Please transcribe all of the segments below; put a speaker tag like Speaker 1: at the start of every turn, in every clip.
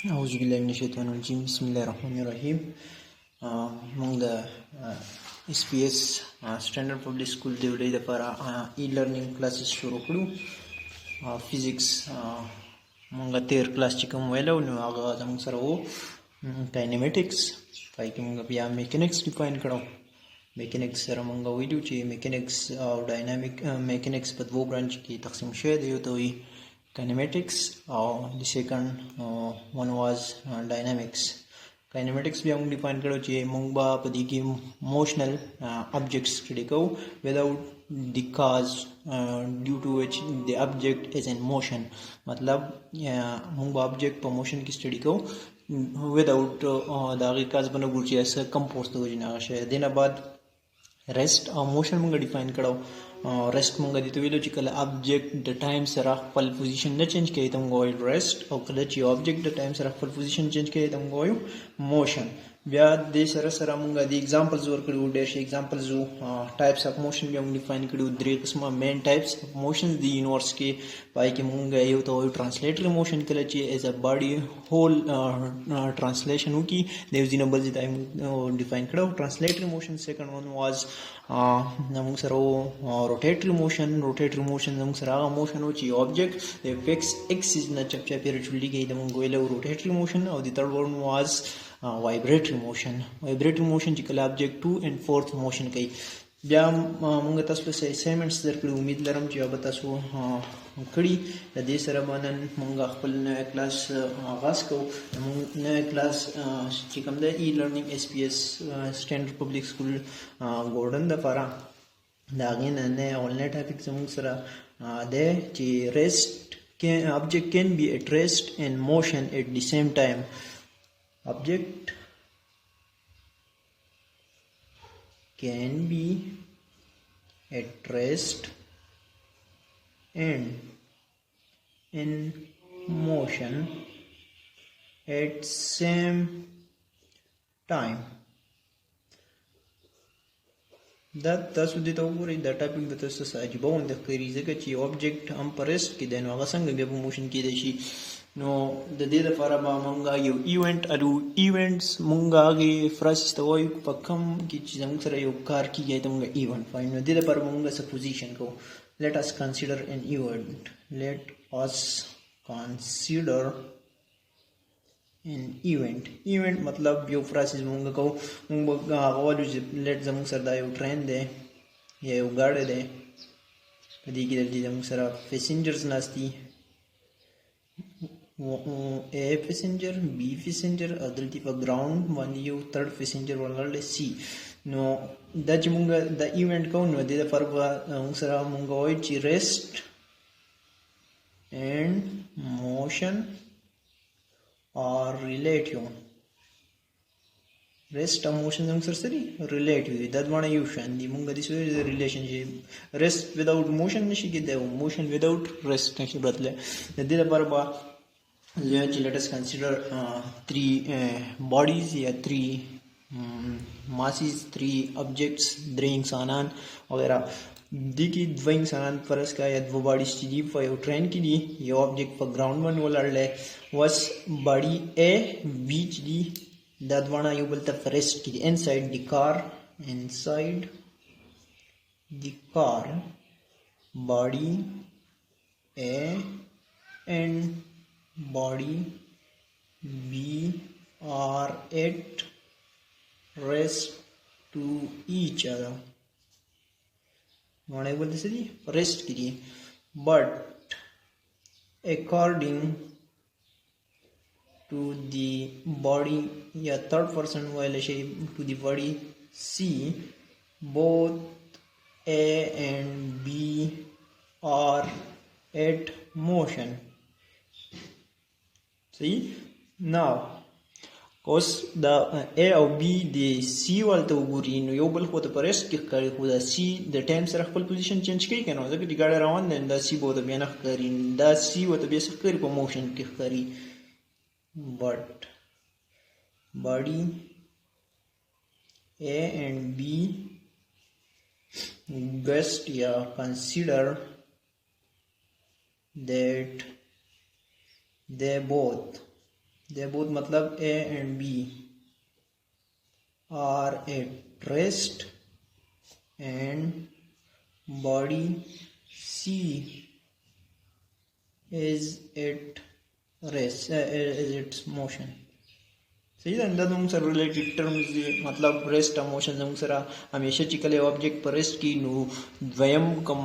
Speaker 1: أعوذ بالله من الشيطان الرجيم بسم الله الرحمن الرحيم موږ د SPS سټانډرډ پبلک سکول د ویډیو لپاره ای لرنینګ کلاسز شروع کړو. فزیکس موږ تیر کلاس چې کوم ویلو نو هغه زموږ سره وو کاینمټکس، پای کې موږ بیا میکانکس ډیفاین کړو. میکانکس سره موږ ویلو چې میکانکس او ډاینامیک میکانکس په دوه برانچ کې تقسیم شوی دی. یو ته وایي kinematics or the second one was dynamics. Kinematics بیا موږ ډیفاین کړو چې موږ به په دې کې موشنل objects study کوو without the cause due to which the object is in motion. مطلب موږ به object په motion کې study کوو without دا غي کاز باندې ګورچې اس کم پورس ته وجنه شي. دینه بعد rest او motion موږ ډیفاین کړو. rest موږ دې ته ویلو چې کله object د ټایم سره خپل پوزیشن نه چینج کوي ته موږ وایو rest، او کله چې object د ټایم سره خپل پوزیشن چینج کوي ته موږ وایو motion. بیا د سره سره موږ د ایگزامپلز ورکړو، ډېر شي ایگزامپلز وو. ټایپس اف موشن بیا موږ ډیفاین کړو، درې قسمه مین ټایپس اف موشن د یونیورس کې. پای کې موږ یو ته وایو ټرانسلیټری موشن، کله چې ایز ا باډي هول ټرانسلیشن وکي د یو ځینې بل ځای ته ډیفاین کړو ټرانسلیټری موشن. سیکنډ ون واز موږ سره روټیټری موشن. روټیټری موشن موږ سره هغه موشن و چې object د فکس اکسس نه چپچاپي راچولېږي، د موږ ویلو روټیټری موشن. او د تھرډ ون واز vibratory motion. vibratory motion چې کله object 2 and 4th motion کوي. بیا موږ تاسو ته اسایمنټس درکړو، امید لرم چې به تاسو کړي. د دې سره باندې موږ خپل نوی کلاس آغاز کوو. موږ نوی کلاس چې کوم د ای لرنینګ SPS سټانډرډ پبلک سکول ګورډن د لپاره دا غي نه اونلاین ټاپک زموږ سره ده چې rest object can be at rest and motion at the same time. Object can be at rest and in motion at same time. دا تاسو دې ته وګورئ، دا ټاپک به تاسو ته عجیبه ونده ښکاري ځکه چې object هم په rest کې دی، نو هغه څنګه بیا په موشن کېدی شي. نو د دې لپاره به موږ یو ایونټ الو ایونټس موږ هغې فراسیس ته وایو په کم کې چې زموږ سره یو کار کېږي ته موږ ایونټ وایو. نو دې لپاره به موږ سپوزیشن کوو. let us consider an event. let us consider an event. event مطلب یو فراسیس موږ کوو، موږ هغه وایو چې let زموږ سره دا یو ټرین دی یا یو ګاډی دی، په دې کې زموږ سره پیسنجرز ناست دي، A passenger, B passenger، او دلته په ګراوند باندې یو تھرډ پیسنجر ولاړ دی C. نو دا چې موږ د ایونټ کوو نو د دې لپاره به موږ سره موږ وایو چې rest and motion are relative. rest او motion زموږ سره سری relative دي، دا دواړه یو شان دي. موږ د دې ریلیشنشپ rest without motion نشي کېدای او motion without rest نشي راتلی. د دې لپاره به let us consider three bodies یا three masses، three objects، درې انسانان وغیرہ. دې کې دوه انسانان فرض کا یا دوه باډیز چې دي په یو ټرین کې دي، یو object په ګراوند باندې ولاړ دی. وس باډي A B چې دي دا دواړه یو بل ته فرست کې دي inside the car. inside the car body A and body B are at rest to each other. not able to see rest ki but according to the body या third person वाले शे to the body C, both A and B are at motion. See now اوس دا A او B د C والته وګوري نو یو بل خو ته په rest کې ښکاري، خو دا C د ټایم سره خپل پوزیشن چینج کوي که نه، ځکه چې ګاډی روان دی دا C به ورته بیا نه ښکاري، دا C ورته بیا څه ښکاري په موشن کې ښکاري. but body A and B best consider that they both they both मतलब A and B are at rest and body C is at rest is its motion. सही है अंदर हम sir related terms मतलब rest motion हम सर हमेशा चिकले ऑब्जेक्ट पर रेस्ट की नु द्वयम कम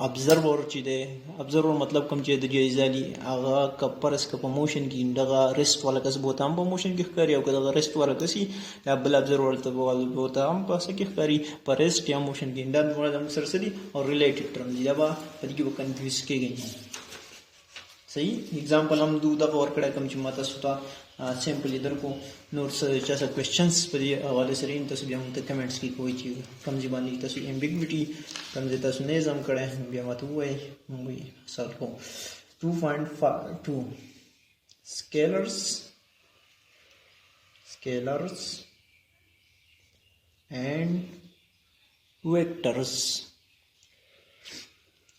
Speaker 1: ऑब्जर्वर चिदे ऑब्जर्वर मतलब कम चिदे जैजाली आगा कपरस कप मोशन की इंडगा रेस्ट वाला कस बोता हम मोशन की करी और कदा रेस्ट वाला कसी डबल ऑब्जर्वर तो बोता हम पास की करी पर रेस्ट या मोशन की इंडा वाला हम सर सदी और रिलेटेड टर्म दिया पदी की वो कंफ्यूज के गई सही एग्जांपल हम दूधा और कड़ा कम चिमाता सुता सिंपल इधर को नोट्स जैसा क्वेश्चंस पर ये हवाले से इन तस्वीर हम तक कमेंट्स की कोई चीज़ कम जीवानी तस्वीर एम्बिग्विटी कम जे तस्वीर नेज़म कड़े भी हम तो हुए सर को 2.2 scalars and vectors.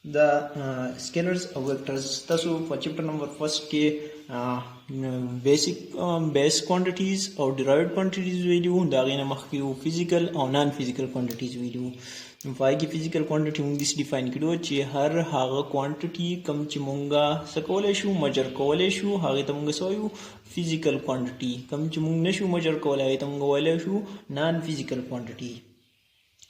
Speaker 1: The scalars or vectors तसो चैप्टर नंबर फर्स्ट के बेसिक बेस क्वांटिटीज और डिराइव्ड क्वांटिटीज वैल्यू दागिना मखियो फिजिकल और नॉन फिजिकल क्वांटिटीज वैल्यू फाइ की फिजिकल क्वांटिटी मुंग दिस डिफाइन किडो ची हर हागा क्वांटिटी कम ची मुंगा सकोलेशु मजर कोलेशु हागे तमुंगा सोयु फिजिकल क्वांटिटी कम ची मुंग नशु मजर कोले हागे तमुंगा वालेशु non physical quantity.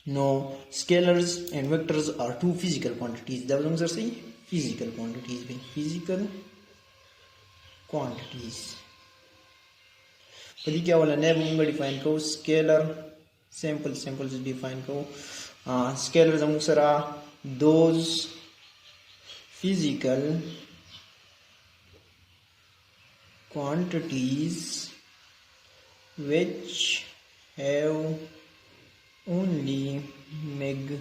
Speaker 1: No, scalars and vectors are two physical quantities. That was say physical quantities. Physical quantities. पदी क्या वाला नए मुंगा डिफाइन को स्केलर सैंपल से डिफाइन को स्केलर जमुंग सरा those physical quantities which have only magnitude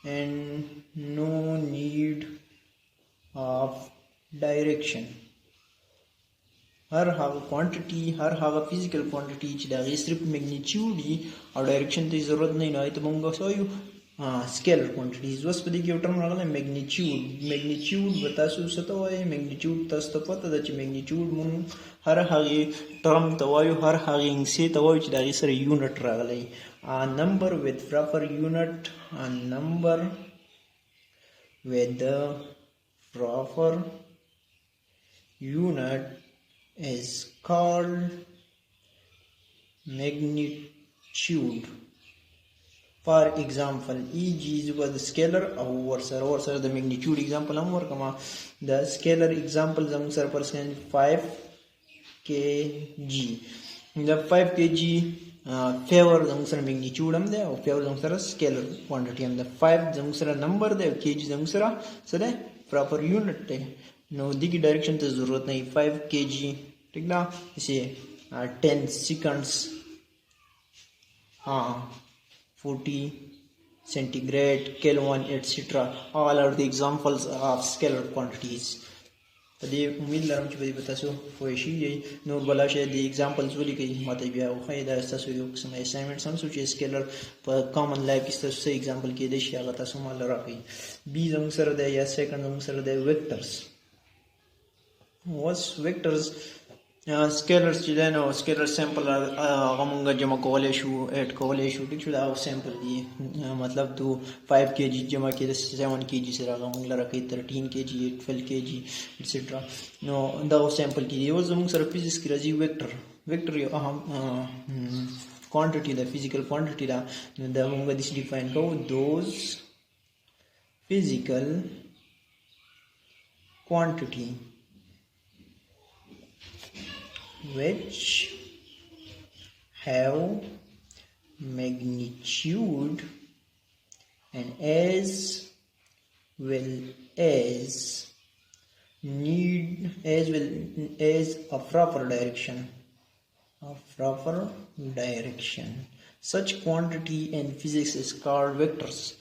Speaker 1: and no need of direction. हर हागा क्वांटिटी हर हागा फिजिकल क्वांटिटी चिदागी सिर्फ मैग्नीट्यूड ही और डायरेक्शन की जरूरत नहीं ना तो मंगा सोयु स्केलर क्वांटिटीज वस पदी के टर्म लागला मैग्नीट्यूड बतासु सतो है मैग्नीट्यूड तस तो पता द मैग्नीट्यूड मुन हर हागे टर्म तवायु हर हागे से तवायु चिदागी सर यूनिट लागले number with proper unit number with the proper unit is called magnitude. For example, E.g. was the scalar over sir the magnitude example हम work कमा the scalar example हम sir percent 5 kg the 5 kg favor हम sir magnitude हम दे और favor हम sir scalar quantity हम दे 5 हम sir number दे kg हम सर सर proper unit है नो दी की डायरेक्शन तो जरूरत नहीं 5 kg ठीक ना इसे 10 seconds 40 centigrade Kelvin etc. all are the examples of scalar quantities. पदे उम्मीद लरम चुपदी बतासो फोएशी यही नूर बलाशे the examples वाली कई माते बिया उखायदा इस्तासो योग समय assignment हम सोचे scalar पर common life इस्तासो से example के देश या गता सो माल राखी b जंग सर दे या second जंग सर दे vectors was vectors scalars चिदानो scalar sample गमुंगा जमा कोलेशु 8 कोलेशु ठीक छुड़ा sample दिए मतलब तो 5 kg जमा के 7 kg से रहा गमुंगा रखी 13 kg 12 kg etc. नो दा sample की ये वो जमुंग सर फिजिक्स की रजी vector ये अहम quantity दा physical quantity दा मुंगा दिस define को those physical quantity which have magnitude and as well as a proper direction. Such quantity in physics is called vectors.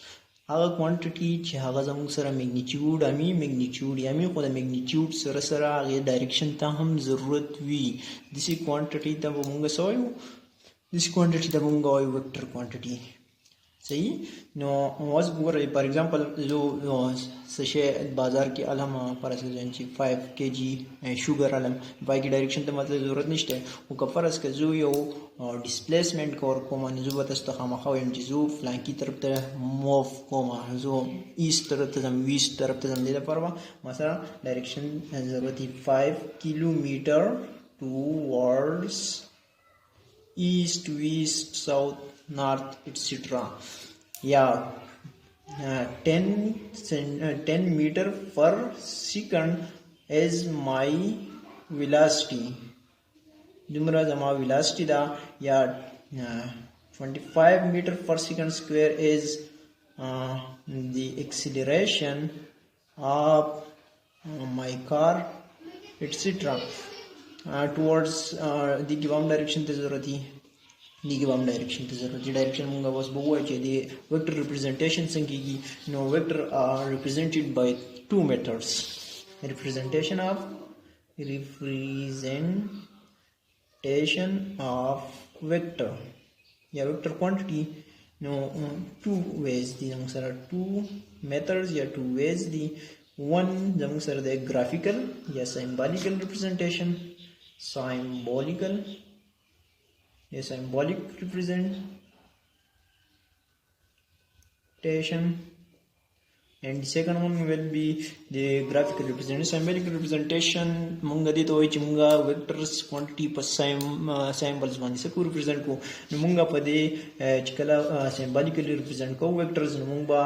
Speaker 1: आगा क्वांटिटी ची हागा जमुंग सरा मैग्नीट्यूड आमी मैग्नीट्यूड यामी खुदा मैग्नीट्यूड सरा सरा आगे डायरेक्शन ता हम जरूरत वी दिसी क्वांटिटी ता मुंगा सोयु दिस क्वांटिटी ता मुंगा ओय वेक्टर क्वांटिटी صحیح نو واز ګورئ فار ایگزامپل زه څه شی بازار کې علم فرض کړئ چې 5 kg شوګر علم پای کې ډایرکشن ته مطلب ضرورت نشته او که فرض کړئ زه یو ډیسپلیسمنٹ کور کوم نو زه به تاسو ته خامخا وایم چې زه فلانکي طرف ته موف کوم زه ایست طرف ته ځم ویست طرف ته ځم دې لپاره به مثلا ډایرکشن ضرورت 5 کیلومیټر towards east, west, south, north, etc. Yeah, 10 meter per second is my velocity. Dumra zama velocity da ya 25 meter per second square is the acceleration of my car, etc. Towards the given direction ته ضرورت دی the given direction ته ضرورت دی direction موږ اوس به وایو چې د vector representation څنګه کیږي نو vector are represented by two methods representation of vector या vector quantity no two ways دي موږ سره two methods या two ways دي one موږ سره د graphical या symbolical representation symbolic representation and the second one will be the graphical representation. Symbolic representation munga dito hoy chi munga vectors quantity pa symbols bani se ko represent ko munga pa de chikala symbolically represent ko vectors munga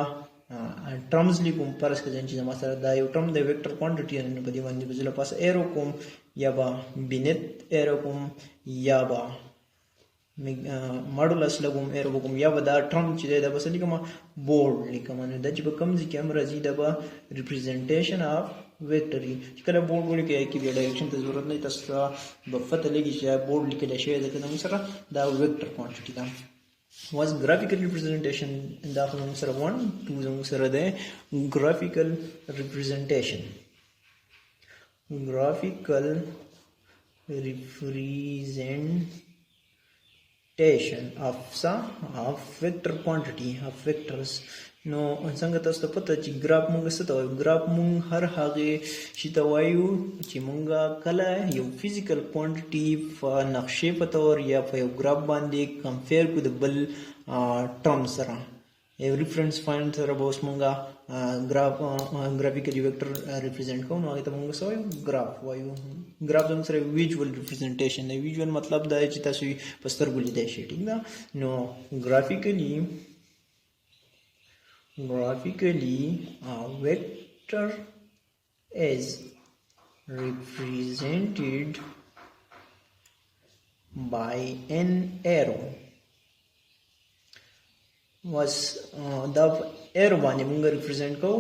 Speaker 1: terms likum paras ka janchi zama sara da yo term the vector quantity and pa di bani buzula pas arrow kum या बा beneath arrow kum या बा modulus lagum arrow kum या बदा term چې دا بس لیکما board لیکما نو د چې په کوم ځای کې امر راځي دا به representation of vector چې کله board ولیکي کې بیا ډایرکشن ته ضرورت نه تاسو په پته لګي چې board لیکل شوی دا کوم سره دا vector quantity دا was graphical representation دا کوم سره 1 2 زموږ سره ده graphical representation of vector quantity of vectors نو څنګه تاسو ته پته چې ګراف مونږ څه ته وایو ګراف مونږ هر هغه شي ته وایو چې مونږ کله یو فزیکل کوانټیټي په نقشې په تور یا په یو ګراف باندې کمپیر کو د بل ټرم سره یو ریفرنس پوینټ سره به اوس مونږ graphical vector represent کوو نو هغه ته مونږ څه وایو ګراف وایو ګراف زموږ سره ویژوال ریپرزنټیشن دی ویژوال مطلب دا چې تاسو په سترګو لیدای شئ ټیک ده نو graphically a vector is represented by an arrow was the arrow باندې موږ represent کوو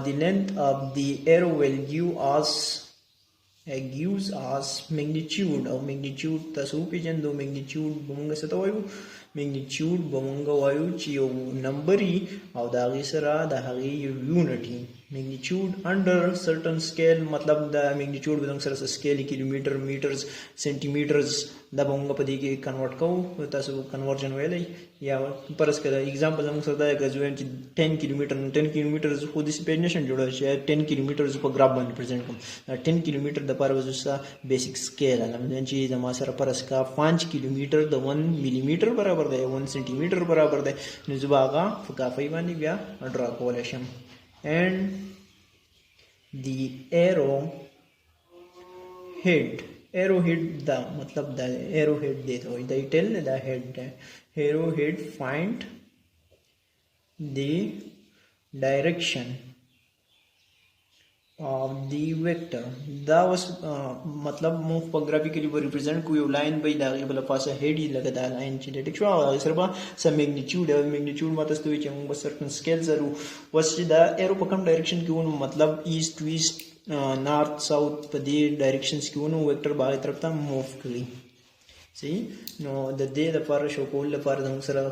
Speaker 1: the length of the arrow will gives us magnitude او magnitude تاسو پیژندو magnitude موږ څه ته وایو magnitude موږ وایو چې یو نمبر او د هغې سره د هغې یو یونټ magnitude under certain scale مطلب د magnitude موږ سره scale کیلومیټر میټرز سنټیمیټرز دا به موږ په دې کې کنورټ کوو تاسو کنورژن ویلی یا فرض کړه اگزامپل موږ سره دا کوم چې 10 کیلومیټر خو دې پیج نشم جوړول چې 10 کیلومیټر په ګراف باندې پرزنټ کوم 10 کیلومیټر د پاره وسه بیسیک سکیل علم چې زما سره فرض کا 5 کیلومیټر د 1 ملي میټر برابر دی 1 سنټي میټر برابر دی نو زباغه فکافي باندې بیا ډرا کولای شم and the arrowhead دا مطلب دا arrowhead دی ته دا ټیل دا head arrowhead find the direction of the vector دا was مطلب مو په گرافیکلی به ریپرزینټ کو یو لاین به دا بل پاسه هډی لګا دا لاین چې ډیټیک شو او سره به سم میگنیټیوډ ماته ستوي چې موږ به سرټن سکیل زرو وس دا ایرو په کوم ډایرکشن کې ونه مطلب ایست ویست نارث ساوث په دې ډایرکشنز کې ونه ویکټر باغې طرف ته موف کړي صحیح نو د دې لپاره شو کول لپاره موږ سره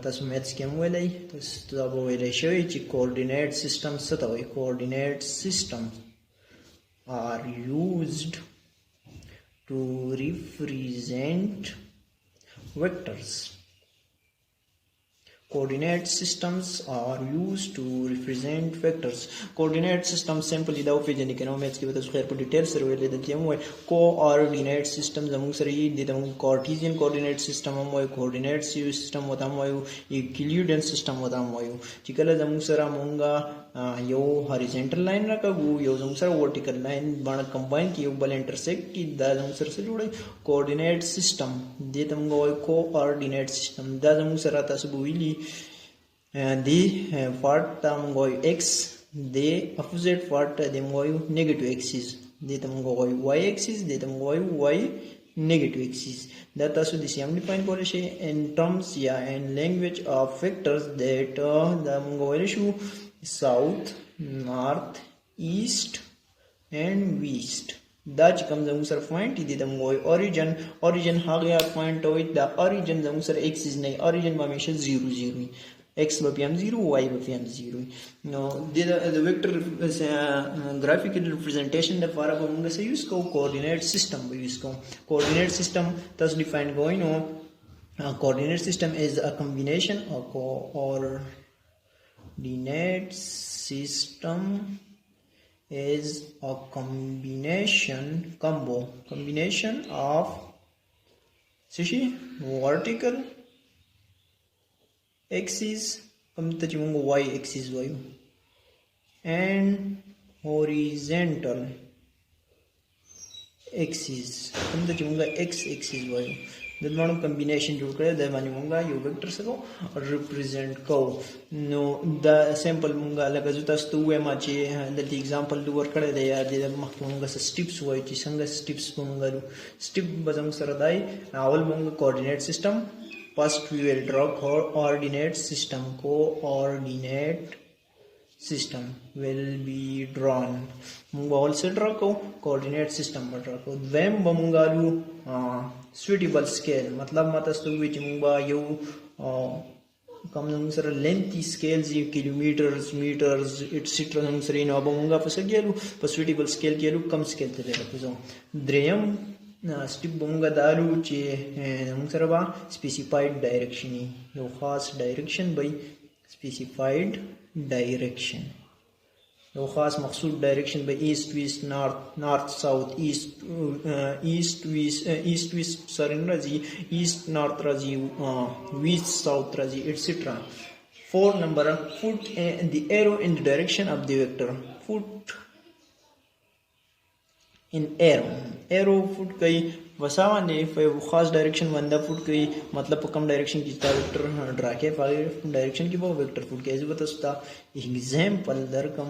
Speaker 1: تاسو میتھس کې هم ویلای تاسو دا به ویلای شوی چې کوارډینیټ سیستم څه ته وایي کوارډینیټ سیستم are used to represent vectors Coordinate systems are used to represent vectors. Coordinate system simply دا وپیژنې کنه مې کې به تاسو خیر په ډیټیل سره ویلې د تیم وای کوارډینیټ سیستم زموږ سره یې د کارټیزین کوارډینیټ سیستم هم وای کوارډینیټ سیستم وته هم وایو یوکلیډین سیستم وته هم وایو چې کله زموږ سره مونږه یو هوریزونټل لاین راکاږو یو زموږ سره ورټیکل لاین باندې کمباین کی یو بل انټرسیکټ کی دا زموږ سره څه جوړي کوارډینیټ سیستم دې ته موږ وایو کوارډینیټ سیستم دا زموږ سره تاسو ویلي دی پارت ته موږ وایو ایکس دی اپوزیټ پارت ته موږ وایو نیگیټیو ایکسیس دې ته موږ وایو واي ایکسیس دې ته موږ وایو واي negative axis that also the same define policy in terms in language of vectors that the issue south north east and west that comes the sir point the origin hagya point with the origin the sir x is nay origin ma hamisha 0 0 x by pm 0 y by pm 0 now the vector graphical representation the far above se use ko coordinate system by use ko coordinate system thus defined going on coordinate system is a combination of coordinate system is a combination of vertical axis y axis and horizontal axis x axis the combination जोड़ करे दे मानी मुंगा यो वेक्टर से को represent को no the sample मुंगा लगा जो तस तू है माचे the example do work करे दे यार दे मुंगा से steps हुआ ची संगा steps मुंगा लो step बजंग सरदाई आवल मुंगा coordinate system first we will draw coordinate system coordinate system will be drawn munga also draw ko coordinate system but draw ko them bamungalu suitable scale matlab matastu which munga you kam sir lengthy scales you kilometers meters etc sir no bamunga pasagelu suitable scale kelu kam scale te rakzo dreyam step bamunga dalu che musaraba specified direction yo khas direction by specified direction yo khas maqsood direction by east west north south east west sarin razi east north razi west south razi etc 4 number put the arrow in the direction of the vector put in arrow put कई वसावा ने खास डायरेक्शन वंदा फुट कई मतलब कम डायरेक्शन की vector draw के डायरेक्शन की वो वेक्टर फुट के बता एग्जांपल दर कम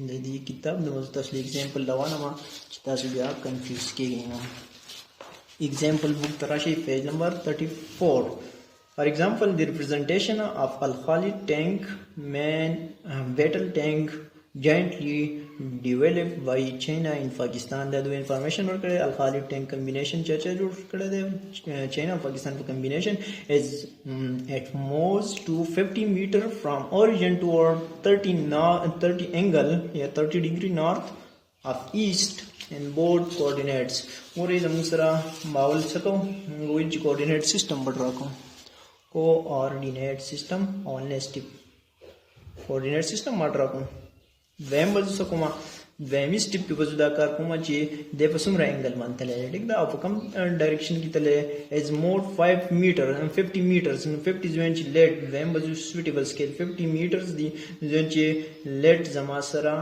Speaker 1: दी किताब नमस्ता एग्जांपल लवाना मा चिता से बिया कंफ्यूज के गई ना एग्जांपल बुक तराशी page number 34 for example the representation of al-Khalid tank man battle tank jointly developed by China in Pakistan that the information work al-Khalid tank combination chacha jo kade China Pakistan combination is at most to 50 meter from origin toward 30 angle 30 degree north of east and both coordinates और ये दूसरा मावल सको which coordinate system बढ़ रहा को coordinate system only step coordinate system बढ़ रहा को वैम बजू सकोमा वैमी स्टिप की बजू दाकार कोमा चे दे पसुम एंगल मानते ले ठीक दा कम डायरेक्शन की तले एज मोर 5 मीटर 50 meters 50 जोन ची लेट वैम बजू सुटेबल स्केल 50 meters दी जोन ची लेट जमासरा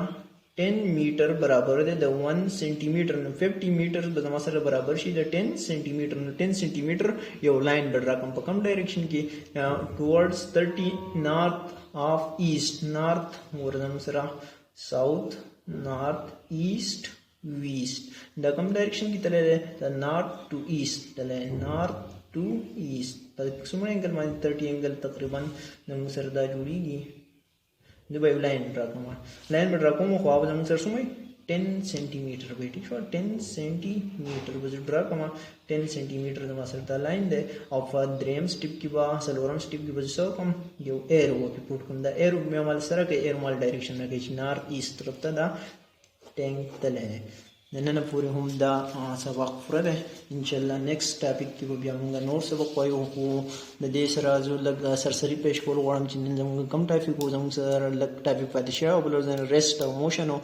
Speaker 1: 10 meter बराबर दे द 1 centimeter 50 meters जमासरा बराबर शी द 10 centimeter 10 centimeter यो लाइन बढ़ रहा कम डायरेक्शन की टुवर्ड्स 30 north of east north और जमासरा south north east west the come direction की तरह the north to east तले north to east तब सुमन एंगल मान 30 एंगल तकरीबन नमक सरदा जुड़ीगी जो भाई लाइन पर रखूँ ख्वाब नमक सर सुमई 10 centimeter बेटी शो 10 centimeter बस ड्रा कमा 10 centimeter जमा सरदा लाइन दे और फिर ड्रेम स्टिप की बा सलोरम स्टिप की वजह से कम यो एरो वो की पुट कुंदा एरो में हमारे सर के एरो माल डायरेक्शन में कहीं नॉर्थ ईस्ट तरफ ता टैंक तले نن پورې هم دا سبق پوره ده ان شاء الله نیکسټ ټاپک کې به بیا موږ نور سبق وایو خو د دې سره زه لږ سرسري پېښ کول غواړم چې نن زموږ کوم ټاپک وو زموږ سره لږ ټاپک پاتې شوی او بل ورځ ریسټ او موشن او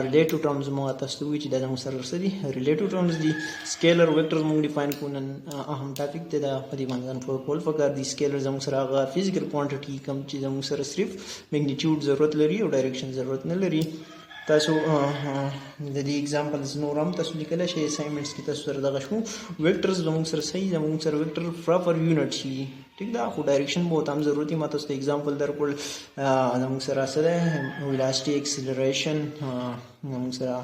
Speaker 1: ریلیټیو ټرمز موږ تاسو ته وایي چې دا زموږ سره سرسري ریلیټیو ټرمز دي سکیلر ویکټرز موږ ډیفاین کوو نن اهم ټاپک دی دا په دې باندې ځان پوه پکار دي سکیلر زموږ سره هغه فزیکل کوانټیټي کوم چې زموږ سره صرف میګنیټیوډ ضرورت لري او ډایرکشن ضرورت نه لري تاسو د دې اگزامپلز نور هم تاسو لیکلی شئ اسایمنټس کې تاسو سره دغه شو ویکټرز زموږ سره صحیح زموږ سره ویکټر پراپر یونټ شي ټیک ده خو ډایرکشن به هم ضرورت ما تاسو ته اگزامپل درکړل زموږ سره څه دی ویلاسټي اکسلریشن زموږ سره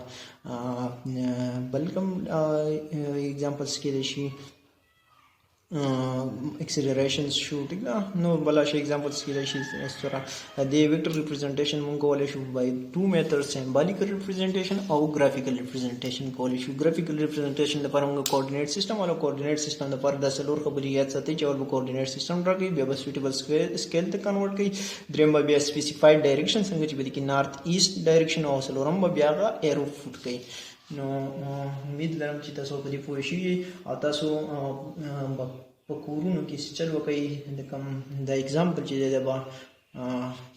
Speaker 1: بل کوم اگزامپلز کېدای شي acceleration شو ټیک ده نو بل شي examples کېدای شي سره د vector representation مونږ کولای شو by two methods symbolic representation او graphical representation کولای شو graphical representation لپاره موږ coordinate system او coordinate system لپاره د څلور خبرې یاد ساتئ چې اول coordinate system راکړي بیا به suitable scale ته convert کړي دریم به بیا specified direction څنګه چې بده کې north east direction او څلورم به بیا arrow foot کړي نو امید لرم چې تاسو په دې پوه شئ او تاسو په کورونو کې چل وکړئ د کوم د اگزامپل چې دی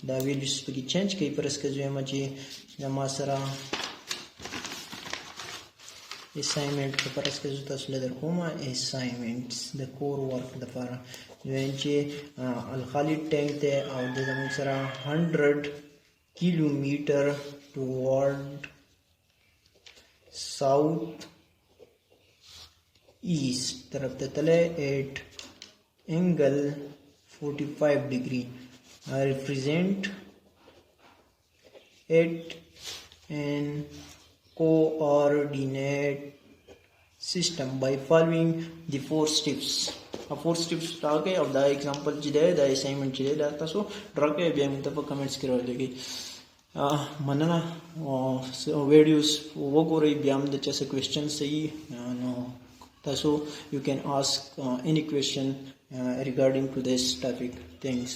Speaker 1: دا ویلیوز پکې چینج کوي فرض که زه یم چې زما سره اسایمنټ په فرض که زه تاسو له درکوم اسایمنټس د کور ورک دپاره دویم چې الخالي ټینک دی او د زموږ سره 100 کیلومیټر ټوارډ south east طرف ته تله at angle 45 degree represent it in coordinate system by following the four steps four steps راکې او دا example چې دی دا assignment چې دی دا تاسو راکې بیا موږ ته په کمنټس کې راولېږئ مننه ویډیوز وګورئ بیا هم د چا څه کوېسچنز صحیح نو تاسو you can ask any question regarding to this topic. Thanks.